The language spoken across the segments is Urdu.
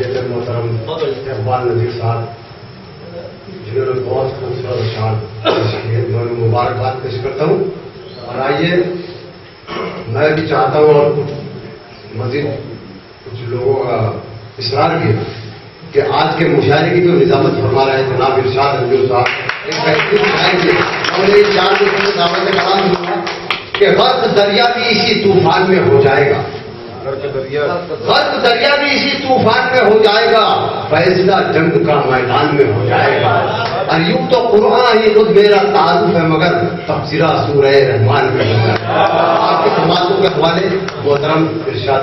شخصیت محترم اقبال نذیر صاحب جنہوں نے بہت خوبصورت اشعار میں مبارکباد پیش کرتا ہوں. اور آئیے میں بھی چاہتا ہوں اور مزید کچھ لوگوں کا اصرار بھی ہے کہ آج کے مشاعرے کی جو نظامت فرما رہے ہیں جناب ارشاد انجل صاحب ایک بہترین شاعر تھے. اور یہ چار دعوت کلام دوں کہ غرق دریا بھی اسی طوفان میں ہو جائے گا, غرق دریا بھی اسی طوفان میں ہو جائے گا, فیصلہ جنگ کا میدان میں ہو جائے گا. اور یوں تو قرآن ہی خود میرا تعارف ہے مگر تفسیرہ سورہ رحمان میں ہو جائے گا. آپ کے سماعتوں کے حوالے محترم ارشاد.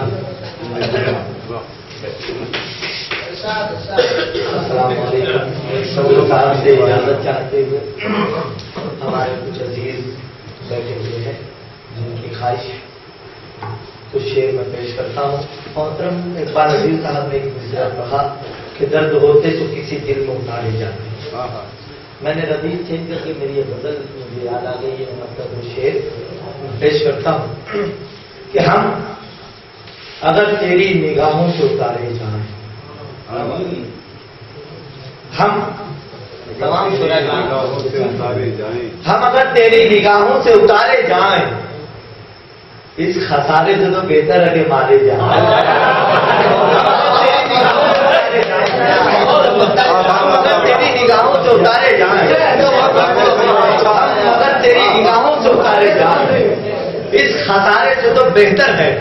السلام علیکم. سب صاحب سے اجازت چاہتے ہوئے ہمارے کچھ عزیز بیٹھے ہوئے ہیں جن کی خواہش کچھ شعر میں پیش کرتا ہوں. محترم اقبال نذیر صاحب نے ایک مصرع کہا کہ درد ہوتے تو کسی دل میں اتارے جاتے. میں نے ردیف چینج کر کے میری یہ غزل مجھے یاد آ گئی ہے. مطلب وہ شعر پیش کرتا ہوں کہ ہم اگر تیری نگاہوں سے اتارے جائیں, ہم تمام ہم اگر تیری نگاہوں سے اتارے جائیں, اس خسارے سے تو بہتر ہے کہ مارے جائیں. ہم اگر تیری نگاہوں سے اتارے جائیں, ہم اگر تیری نگاہوں سے اتارے جائیں, اس خسارے سے تو بہتر ہے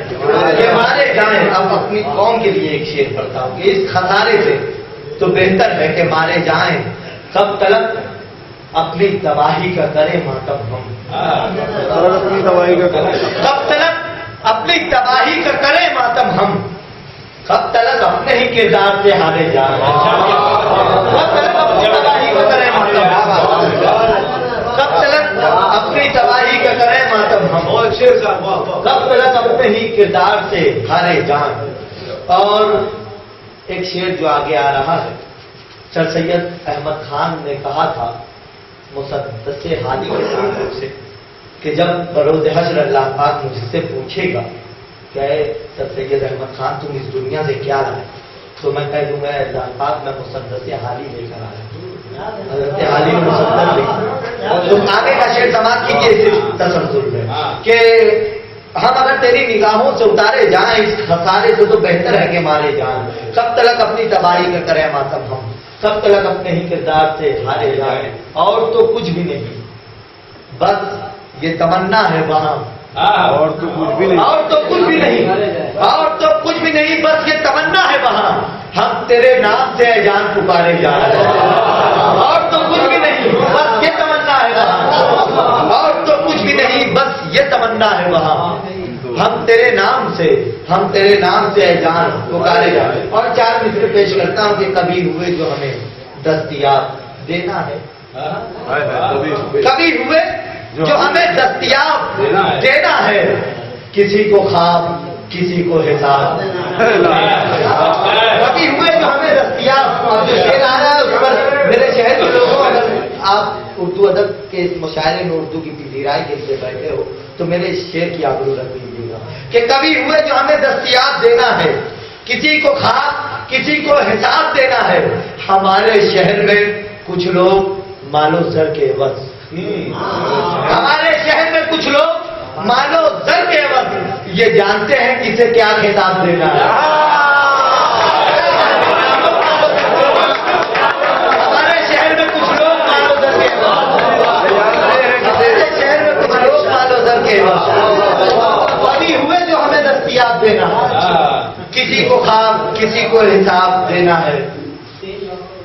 کہ مارے جائیں. اب اپنی قوم کے لیے ایک شعر پڑھتا ہوں کہ اس خسارے سے تو بہتر ہے کہ مارے جائیں. کب تلک اپنی تباہی کا کرے ماتم ہم, کب تلک اپنی تباہی کا کرے ماتم ہم, کب تلک اپنے ہی کردار سے ہارے جائیں. کب تلک اپنی تباہی کا کرے ماتم ہم, کب تلک اپنی تباہی کا کرے ماتم ہم, کب تلک اپنے ہی کردار سے ہارے جائیں. اور ایک شعر جو آگے آ رہا ہے, سر سید احمد خان نے کہا تھا مسدس حالی کے ساتھ سے کہ جب بروز حشر اللہ پاک مجھ سے پوچھے گا کہ سر سید احمد خان تم اس دنیا سے کیا لائے, تو میں کہہ دوں گا اللہ پاک میں مسدس حالی لے کر آیا. حضرت حالی نے مسدس لکھا. تم آگے کا شعر سماعت کیجیے صرف تسلسل میں کہ ہم اگر تیری نگاہوں سے اتارے جائیں, اس خسارے سے تو بہتر ہے کہ مارے جائیں. کب تلک اپنی تباہی کا کرے ماتم ہم, کب تلک اپنے ہی کردار سے ہارے جائیں. اور تو کچھ بھی نہیں بس یہ تمنا ہے وہاں, اور تو کچھ بھی نہیں, اور تو کچھ بھی نہیں, اور تو کچھ بھی نہیں بس یہ تمنا ہے وہاں, ہم تیرے نام سے اے جان پکارے جائیں. اور تو کچھ بھی نہیں بس یہ تمنا ہے وہاں, اور تو کچھ بھی نہیں بس یہ تمنا ہے وہاں, ہم تیرے نام سے, ہم تیرے نام سے اے جان پکارے جائیں. اور چار مصرے پیش کرتا ہوں کہ کبھی ہوئے جو ہمیں دستیاب دینا ہے, کبھی ہوئے جو ہمیں دستیاب دینا ہے, کسی کو خواب کسی کو حساب. کبھی ہوئے جو ہمیں دستیاب, اور جو شعر آ رہا ہے اس پر میرے شہر کے لوگوں, اگر آپ اردو ادب کے مشاعرے میں اردو کی پذیرائی کے لیے بیٹھے ہو تو میرے شعر کی آبرو رکھ لیجیے گا کہ کبھی ہوئے جو ہمیں دستیاب دینا ہے, کسی کو خواب کسی کو حساب دینا ہے. ہمارے شہر میں کچھ لوگ مالو زر کے عوض, ہمارے شہر میں کچھ لوگ مالو زر کے عوض یہ جانتے ہیں کسے کیا خطاب دینا ہے. ہمارے شہر میں کچھ لوگ مالو زر کے عوض, ہمارے شہر میں کچھ لوگ مالو زر کے عوض کبھی ہوئے جو ہمیں دستیاب دینا ہے, کسی کو خواب کسی کو حساب دینا ہے.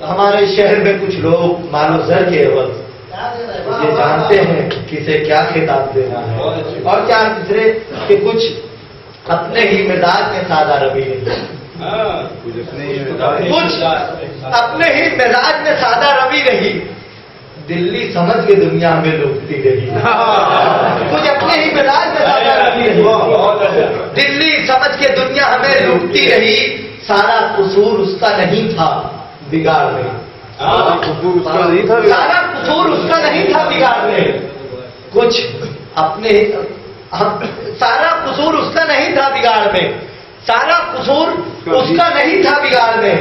ہمارے شہر میں کچھ لوگ مالو زر کے عوض یہ جانتے ہیں کسے کیا خطاب دینا ہے. اور کیا دوسرے کہ کچھ اپنے ہی مزاج میں سادہ روی نہیں, کچھ اپنے ہی مزاج میں سادہ روی رہی, دلی سمجھ کے دنیا میں لوٹتی رہی. کچھ اپنے ہی مزاج میں سادہ روی رہی, دلی سمجھ کے دنیا ہمیں لوٹتی رہی. سارا قصور اس کا نہیں تھا بگاڑ میں, سارا قصور اس کا نہیں تھا بگاڑ میں. کچھ اپنے سارا قصور اس کا نہیں تھا بگاڑ میں, سارا قصور اس کا نہیں تھا بگاڑ میں،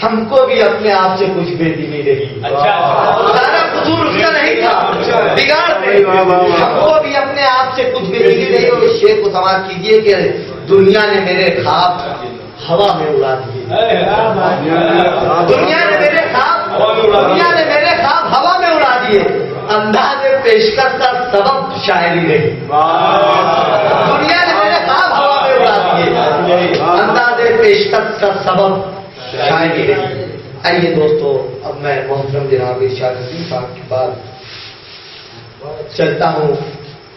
ہم کو بھی اپنے آپ سے کچھ بے دلی رہی۔ سارا قصور اس کا نہیں تھا بگاڑ میں، ہم کو بھی اپنے آپ سے کچھ بے دلی رہی۔ اور اس شعر کو سماعت کیجیے کہ دنیا نے میرے خواب ہوا میں اڑا دیے، دنیا نے میرے خواب ہوا میں اڑا دیے، انداز پیشکش کا سبب شاعری رہی۔ دنیا نے میرے خواب ہوا میں اڑا دیے، انداز پیشکش کا سبب شاعری رہی۔ آئیے دوستو، اب میں محترم جناب ارشاد حکیم صاحب کے بعد چلتا ہوں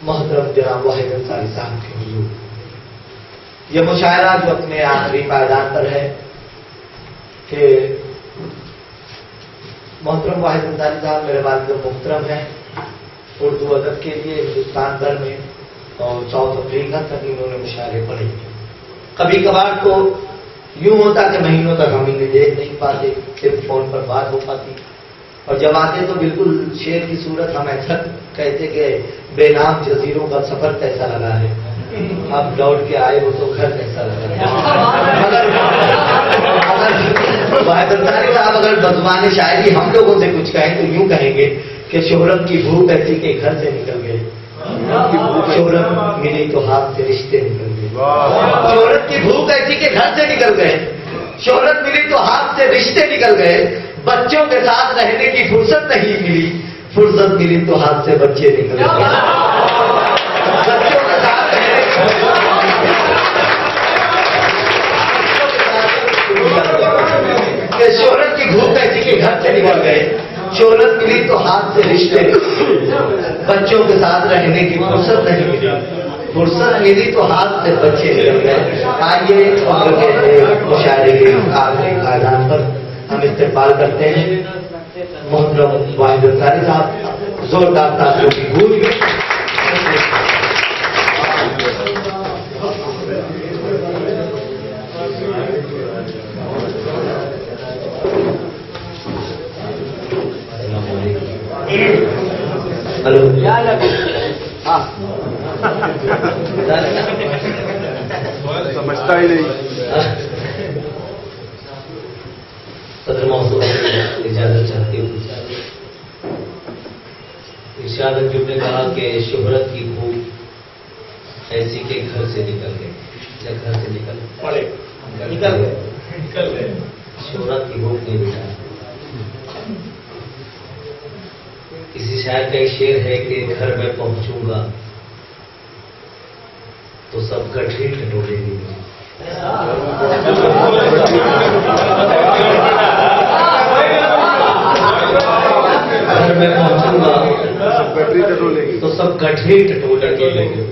محترم جناب واحد انصاری صاحب کے حضور۔ یہ مشاعرہ جو اپنے آخری پائدان پر ہے کہ محترم واحد انصاری صاحب میرے والد محترم ہیں، اردو ادب کے لیے ہندوستان بھر میں اور ساؤتھ افریقہ تک انہوں نے مشاعرے پڑھے۔ کبھی کبھار تو یوں ہوتا کہ مہینوں تک ہم انہیں دیکھ نہیں پاتے، صرف فون پر بات ہو پاتی، اور جب آتے تو بالکل شعر کی صورت ہم ایسا کہتے کہ بے نام جزیروں کا سفر کیسا لگا ہے، اب لوٹ کے آئے ہو تو گھر کیسا لگا ہے۔ واحد انصاری صاحب اگر بزبان شاعری ہم لوگوں سے کچھ کہیں تو یوں کہیں گے کہ شہرت کی بھوک ایسی کہ گھر سے نکل گئے، شہرت ملی تو ہاتھ سے رشتے نکل گئے، شہرت کی بھوک ایسی کہ گھر سے نکل گئے، شہرت ملی تو ہاتھ سے رشتے نکل گئے، بچوں کے ساتھ رہنے کی فرصت نہیں ملی، فرصت ملی تو ہاتھ سے بچے نکل گئے، بچوں کے ساتھ رہنے کی کہ شہرت کی بھوک ایسی کہ گھر سے نکل گئے، شہرت ملی تو ہاتھ سے رشتے، بچوں کے ساتھ رہنے کی فرصت نہیں ملی، فرصت ملی تو ہاتھ سے بچے نکل گئے۔ آئیے مشاعرے کے آخری پائدان پر ہم استقبال کرتے ہیں محترم واحد انصاری صاحب، زوردار تالیوں کی گونج میں۔ ہلو، سمجھتا ہی نہیں۔ صدر موضوع اجازت چاہتی ہوں۔ ارشاد حکیم نے کہا کہ شہرت کی بھوک ایسی کہ گھر سے نکل گئے، گھر سے نکل گئے، شہرت کی بھوک نہیں مٹا۔ کسی شاعر کا ایک شعر ہے کہ گھر میں پہنچوں گا تو سب گٹھے ٹٹولے گی، گھر میں پہنچوں گا تو سب گٹھے ٹٹولے لگے،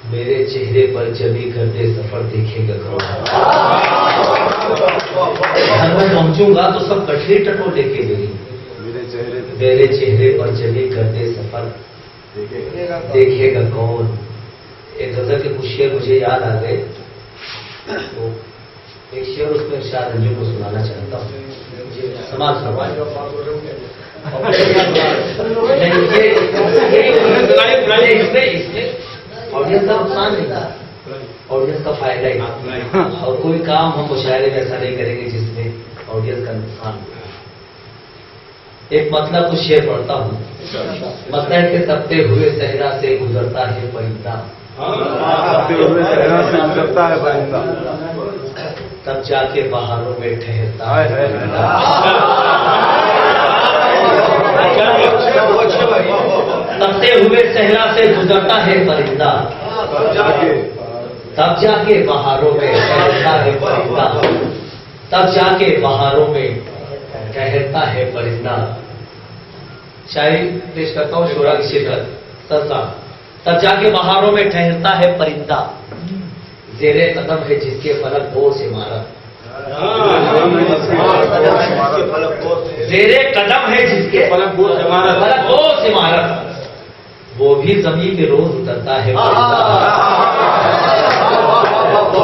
میرے چہرے پر جبھی کرتے سفر دیکھے گا کون، گھر میں پہنچوں گا تو سب گٹھے ٹٹولے کے لیے، میرے چہرے پر جبھی کرتے سفر دیکھے گا کون۔ ایک غزل کے کچھ شعر مجھے یاد آ گئے، تو ایک شعر اس میں ارشاد حکیم کو سنانا چاہتا ہوں، سماعت فرمائیں۔ آڈینس کا نقصان نہیں تھا، آڈینس کا فائدہ ہی، اور کوئی کام ہم مشاعرے میں ایسا نہیں کریں گے جس میں آڈینس کا نقصان۔ ایک مطلب کچھ شعر پڑھتا ہوں، مطلب کہ تپتے ہوئے صحرا سے گزرتا ہے پرندہ، تب جا کے بہاروں میں ٹھہرتا ہے، تپتے ہوئے صحرا سے گزرتا ہے پرندہ، تب جا کے بہاروں میں ٹھہرتا ہے پرندہ، تب جا کے بہاروں میں ٹھہرتا ہے پرندہ۔ شاعری پیش کرتا ہوں شعرا کی شرکت سرسا۔ تب جا کے بہاروں میں ٹھہرتا ہے پرندہ، زیر قدم ہے جس کے فلک بوس عمارت، زیر قدم ہے جس کے فلک بوس عمارت، وہ بھی زمین پہ روز اترتا ہے پرندہ،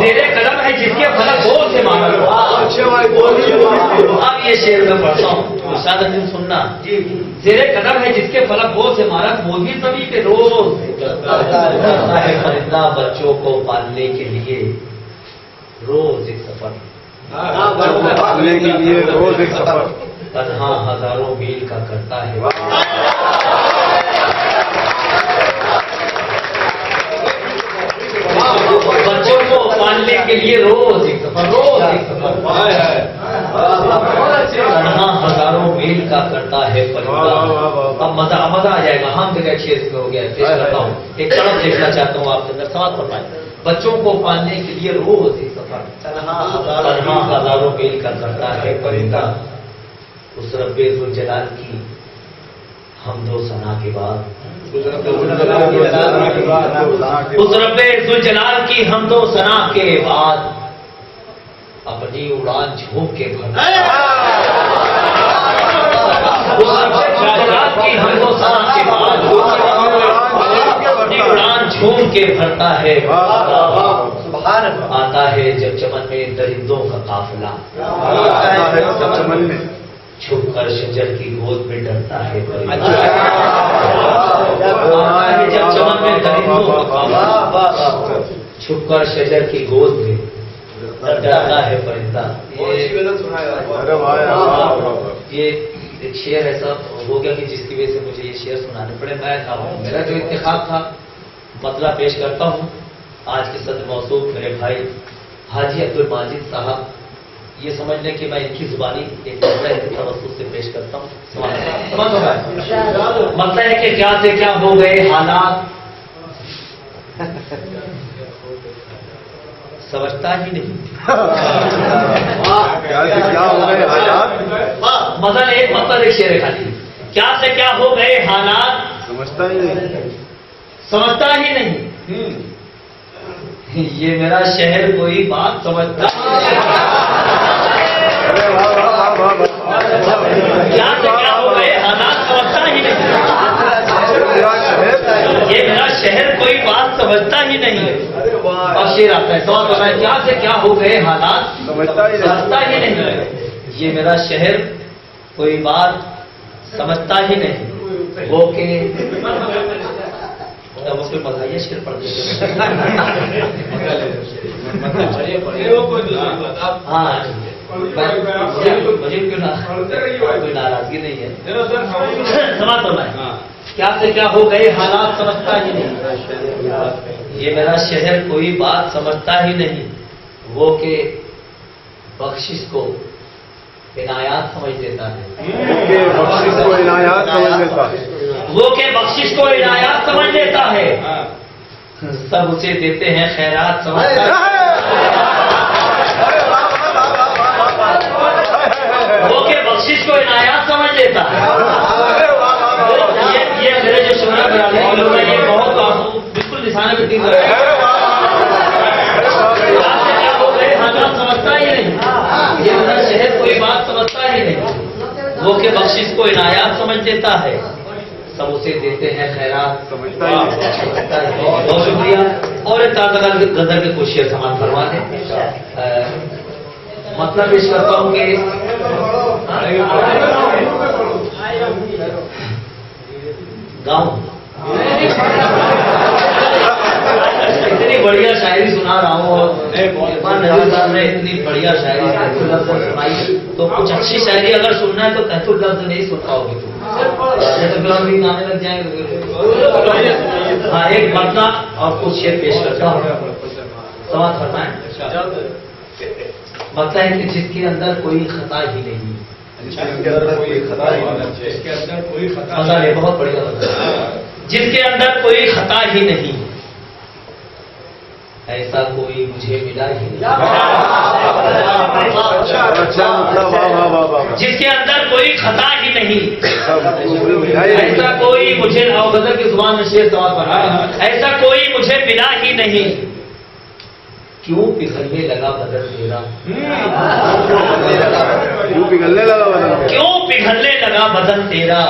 زیر قدم ہے جس کے فلک بوس عمارت۔ اب یہ شعر میں پڑھتا ہوں، ارشاد حکیم سننا، زیر قدم ہے جس کے فلک بوس عمارت، وہ بھی زمین پہ روز اترتا ہے پرندہ، بچوں کو پالنے کے لیے روز ایک سفر، پالنے کے لیے روز ایک سفر، تنہا ہزاروں میل کا کرتا ہے، بچوں کو پالنے کے لیے روز ایک سفر، روز ایک سفر، تنہا ہزاروں میل کا کرتا ہے پرندہ۔ اب مزہ آ جائے گا، ہم جگہ 6 میں ہو گیا، پیش کرتا ہوں ایک طرف دیکھنا چاہتا ہوں آپ کے اندر سوال فرمائیں۔ بچوں کو پالنے کے لیے روز ایک سفر، تنہا ہزاروں میل کا کرتا ہے پرندہ، اس رب ذوالجلال کی حمد و ثنا کے بعد، اس رب ذوالجلال کی حمد و ثنا کے بعد اپنی اڑان جھونک کے بھرتا ہے، اس رب ذوالجلال کی حمد و ثنا کے بعد اپنی اڑان جھونک کے بھرتا ہے، آتا ہے جب چمن میں درندوں کا قافلہ، چمن میں چھپ کر شجر کی گود میں ڈرتا ہے پرندہ، آتا ہے جب چمن میں درندوں کا قافلہ، چھپ کر شجر کی گود میں ڈرتا ہے پرندہ۔ یہ ایک شعر ایسا ہو گیا کہ جس کی وجہ سے مجھے یہ شعر سنانے پڑے، میں تھا میرا جو انتخاب تھا مطلب پیش کرتا ہوں۔ آج کے صدر موصوف میرے بھائی حاجی عبدالماجد صاحب، یہ سمجھ لیں کہ میں ان کی زبانی ایک مسئلہ کے توسط سے پیش کرتا ہوں، سمجھ رہا ہے؟ مسئلہ ہے کہ کیا سے کیا ہو گئے حالات، سمجھتا ہی نہیں، کیا سے کیا ہو گئے حالات، مزہ ایک مطلب ایک شعر خالی، کیا سے کیا ہو گئے حالات، سمجھتا ہی نہیں، سمجھتا ہی نہیں، یہ میرا شہر کوئی بات سمجھتا کیا سے کیا ہو گئے حالات، سمجھتا ہی نہیں، یہ میرا شہر کوئی بات سمجھتا ہی نہیں۔ اور شعر آتا ہے، سوال کرنا ہے کیا سے کیا ہو گئے حالات، سمجھتا ہی نہیں، یہ میرا شہر کوئی بات سمجھتا ہی نہیں، وہ کہ وہ کوئی مزاحیہ شعر پڑھتے ہاں مجھے کوئی ناراضگی نہیں ہے، سمجھ تو میں کیا سے کیا ہو گئے حالات، سمجھتا ہی نہیں، یہ میرا شہر کوئی بات سمجھتا ہی نہیں، وہ کہ بخشش کو عنایات سمجھ لیتا ہے، بخشش کو عنایات سمجھ لیتا ہے، وہ کہ بخشش کو عنایات سمجھ لیتا ہے، سب اسے دیتے ہیں خیرات سمجھتا ہے، وہ کہ بخشش کو عنایات سمجھ لیتا ہے، یہ میرے جو شمرا برانے کے لوگ ہیں یہ بہت بالکل نشانے پہ ٹک رہے ہیں، کیا ہو گئے حالات سمجھتا ہی نہیں، یہ میرا شہر کوئی بات سمجھتا ہی نہیں، وہ کہ بخشش کو عنایات سمجھ لیتا ہے، سب اسے دیتے ہیں خیرات سمجھتا ہی نہیں۔ بہت شکریہ۔ اور ایک تازہ غزل کے کچھ شعر سماعت فرما دیں، مطلب پیش کرتا ہوں کہ گاؤں اتنی بڑھیا شاعری سنا رہا ہوں، اور نظیر صاحب نے اتنی بڑھیا شاعری سنائی، تو کچھ اچھی شاعری اگر سننا ہے تو کہتے لفظ نہیں سن پاؤ گے تم، تو پھر ہم بھی گانے لگ جائیں گے۔ ہاں ایک مطلب اور کچھ شعر پیش کرتا ہوں، سماعت فرمائیں۔ مطلب ہے کہ جس کے اندر کوئی خطا ہی نہیں، بہت بڑھیا، جس کے اندر کوئی خطا ہی نہیں، ایسا کوئی مجھے ملا ہی نہیں، جس کے اندر کوئی خطا ہی نہیں، ایسا کوئی مجھے غزل کی زبان میں شعر سوال پڑھا، ایسا کوئی مجھے ملا ہی نہیں، کیوں پگھلنے لگا بدن تیرا، کیوں پگھلنے لگا بدن، کیوں پگھلنے لگا بدن تیرا،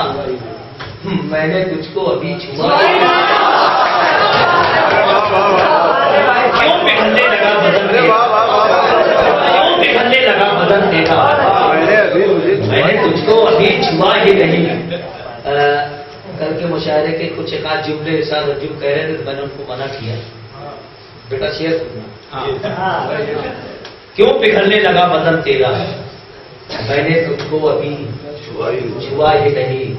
میں نے تجھ کو ابھی چھوا، کیوں پگھلنے لگا بدن تیرا، کیوں پگھلنے لگا بدن تیرا، میں نے تجھ کو ابھی چھوا ہی نہیں۔ کل کے مشاعرے کے کچھ ایک آدھ جملے ارشاد رجوع کہہ رہے تھے تو میں نے ان کو منع کیا، بیٹا شعر سننا، کیوں پگھلنے لگا بدن تیرا؟ میں نے تجھ کو ابھی چھوا ہی نہیں،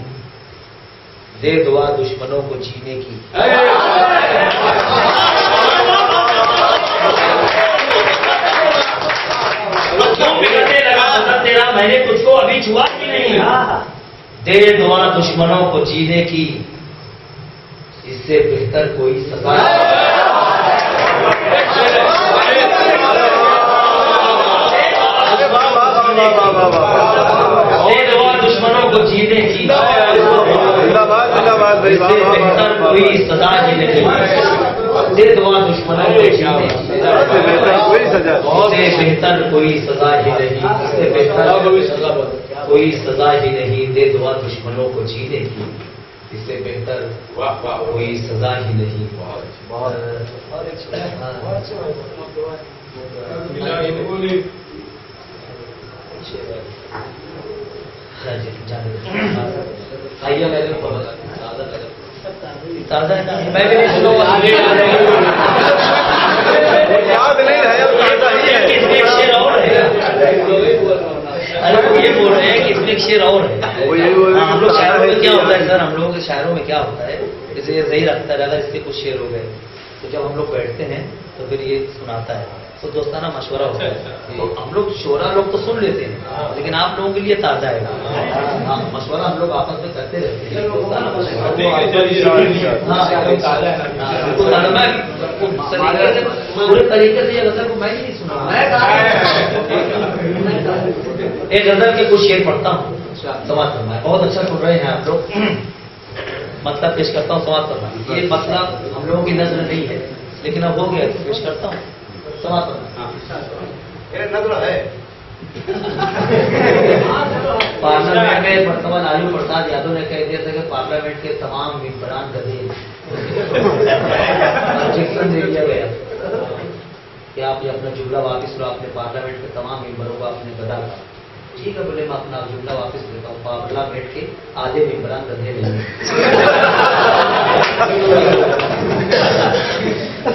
دے دعا دشمنوں کو جینے کی۔ کیوں پگھلنے لگا بدن تیرا؟ میں نے تجھ کو ابھی چھوا ہی نہیں، دے دعا دشمنوں کو جینے کی، اس سے بہتر کوئی سزا دے دعا دشمنوں کو جینے کی، اس سے بہتر کوئی سزا ہی نہیں، دے دعا دشمنوں کو جینے کی، اس سے بہتر کوئی سزا ہی نہیں، اس سے بہتر کوئی سزا ہی نہیں، دے دعا دشمنوں کو جینے کی، اس سے بہتر کوئی سزا ہی نہیں۔ آئیے میرے تازہ میں بھی ارے وہ یہ بول رہے ہیں کہ اس میں ایک شعر اور ہے۔ ہم لوگ شاعروں میں کیا ہوتا ہے سر، ہم لوگوں کے شاعروں میں کیا ہوتا ہے، جیسے یہ صحیح رکھتا ہے اس سے کچھ شعر ہو گئے، تو جب ہم لوگ بیٹھتے ہیں تو پھر یہ سناتا ہے تو دوستانہ مشورہ ہوتا ہے، ہم لوگ شعرا لوگ تو سن لیتے ہیں لیکن آپ لوگوں کے لیے تازہ ہے، مشورہ ہم لوگ آپس میں کرتے رہتے ہیں، پورے طریقے سے یہ غزل کو میں نہیں سنا، ایک غزل کے کچھ شعر پڑھتا ہوں، سماعت کرنا ہے، بہت اچھا سن رہے ہیں آپ لوگ، مطلب پیش کرتا ہوں، سماعت کرنا، یہ مطلب ہم لوگوں کی نظر نہیں ہے لیکن اب ہو گیا پیش کرتا ہوں، سماعت کرنا۔ پارلیمنٹ میں مرتبہ لالو پرساد یادو نے کہہ دیا تھا کہ پارلیمنٹ کے تمام ممبران گدھے، آبجیکشن دے دیا گیا کہ آپ یہ اپنا جملہ واپس لو، اپنے پارلیمنٹ کے تمام ممبروں کو آپ نے گدھا کہا۔ ٹھیک ہے بولے میں اپنا جملہ واپس لیتا ہوں، پارلیمنٹ کے آدھے ممبران گدھے لیں گے۔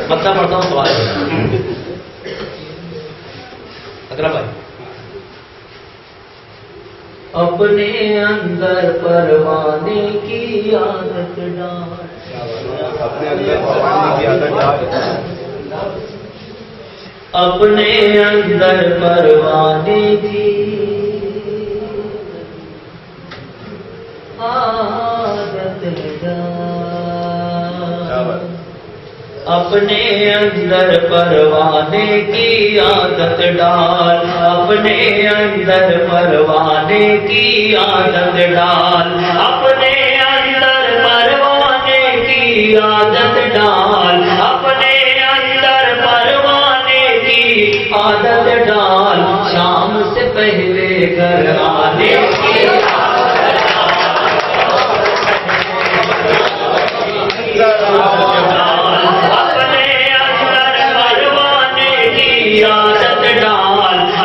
مطلب پڑھتا ہوں سوال اکرم بھائی، اپنے اندر پروانے کی عادت ڈال، اپنے اندر پروانے کی عادت ڈال، اپنے اندر پروانے کی عادت ڈال، اپنے اندر پروانے کی عادت ڈال، اپنے اندر پروانے کی عادت ڈال، اپنے اندر پروانے کی عادت ڈال، اپنے اندر پروانے کی عادت ڈال، شام سے پہلے گھر آنے کی عادت ڈال،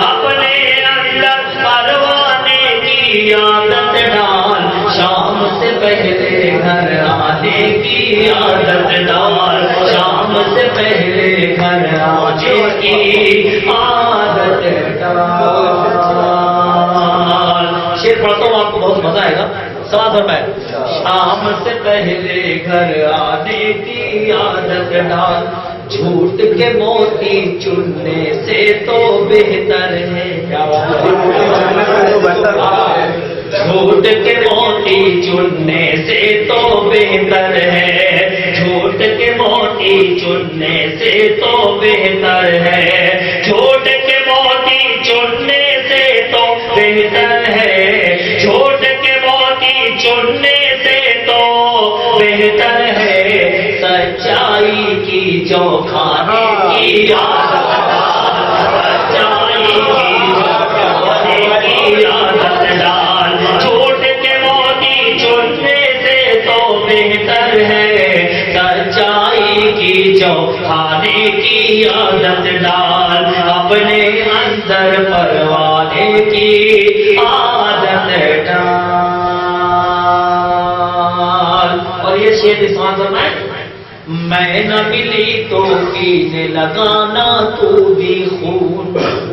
اپنے اندر پروانے کی عادت ڈال، شام سے پہلے گھر آنے کی عادت ڈال، شام سے پہلے گھر آنے کی عادت ڈال۔ شعر پڑھتا ہوں آپ کو بہت مزہ آئے گا، سوال فرمائے، شام سے پہلے گھر آنے کی عادت ڈال، جھوٹ کے موتی چننے سے تو بہتر ہے، جھوٹ کے موتی چننے سے تو بہتر ہے، جھوٹ کے موتی چننے سے تو بہتر ہے، جھوٹ کے موتی چننے سے تو بہتر ہے، جھوٹ کے موتی چننے سے تو بہتر ہے، سچائی کی جو کھانے کی عادت ڈال، سچائی کی جو کھانے کی عادت ڈال، جھوٹ کے موتی چننے سے تو بہتر ہے، سچائی کی جو کھانے کی عادت ڈال، اپنے اندر پروانے کی عادت ڈال۔ اور یہ شعر سماعت فرمائے، میں نہ ملی تو پینے لگانا تو بھی خون،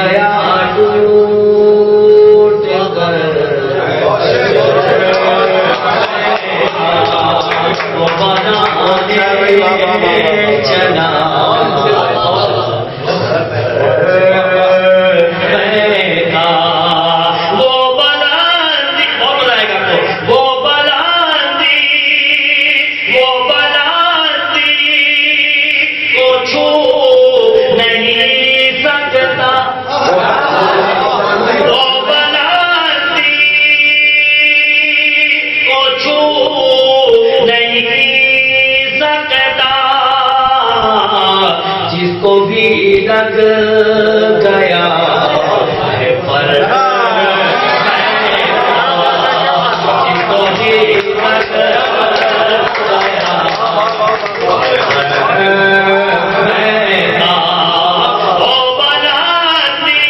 گیا ٹوٹ کر وہ بنانے چلا کو بھی لگ گیا ہے پر جس کو بھی لگ گیا وہ بناتی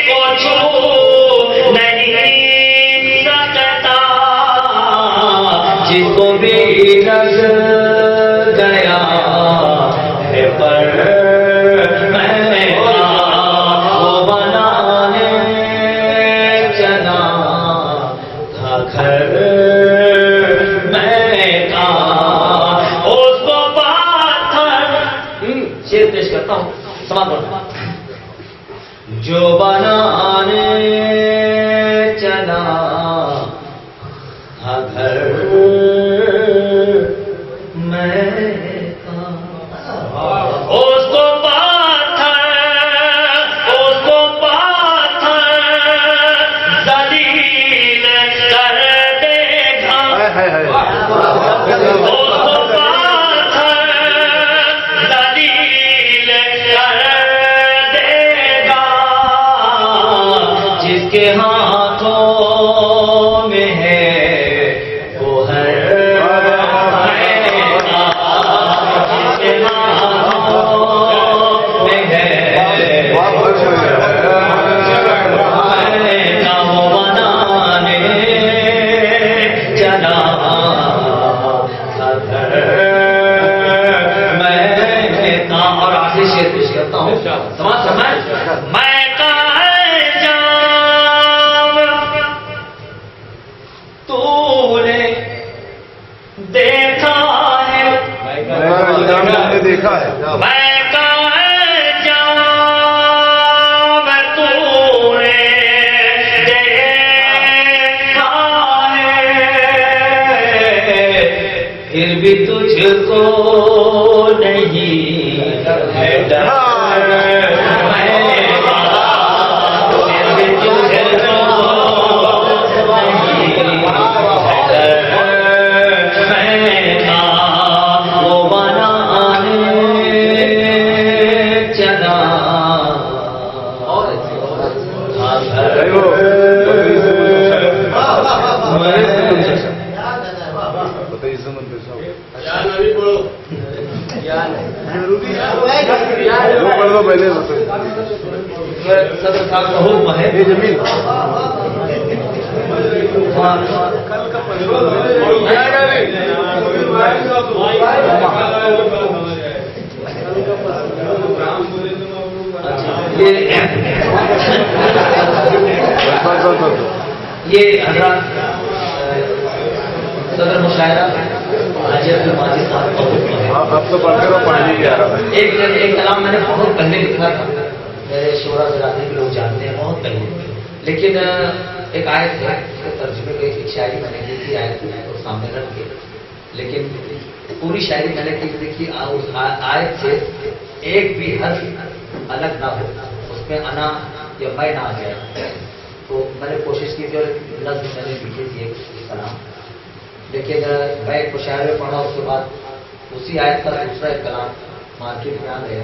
کو چھو نہیں سکتا جس کو بھی لگ گیا پر میں وہ بنانے چلا تھا گھر میں کا اس کو پاتھر شعر پیش کرتا ہوں سماعت کرتا جو بنانے چلا تھا گھر میں کے ہاتھوں میں ہے وہ ہے کے ہاتھوں میں ہے وہ بنانے چلا میں اور آخری شعر پیش کرتا ہوں سماج سمجھ میں دیکھا ہے میں کہاں جاؤں میں تو نے دیکھا ہے پھر بھی تجھ کو نہیں ہے ڈر صدر صاحب کا حکم ہے یہ حضرات صدر مشاعرہ حاجی عبد الماجد صاحب کا حکم ہے. آپ تو پڑھ کر پانی بھی آ رہا ہے. ایک کلام میں نے بہت پہلے لکھا تھا, میرے شعرا سرانے کے لوگ جانتے ہیں بہت پہلے, لیکن ایک آیت ہے ترجمے کو ایک شاعری میں نے لکھی, آیت کو سامنے رکھ کے, لیکن پوری شاعری میں نے لکھی اس آیت سے ایک بھی حرف الگ نہ ہو, اس میں انا یا میں نہ آ جائے. تو میں نے کوشش کی تھی اور نظم میں نے لکھی تھی ایک کلام, لیکن میں ایک مشاعرے پڑھا, اس کے بعد اسی آیت کا دوسرا ایک کلام مارکیٹ میں آ گیا.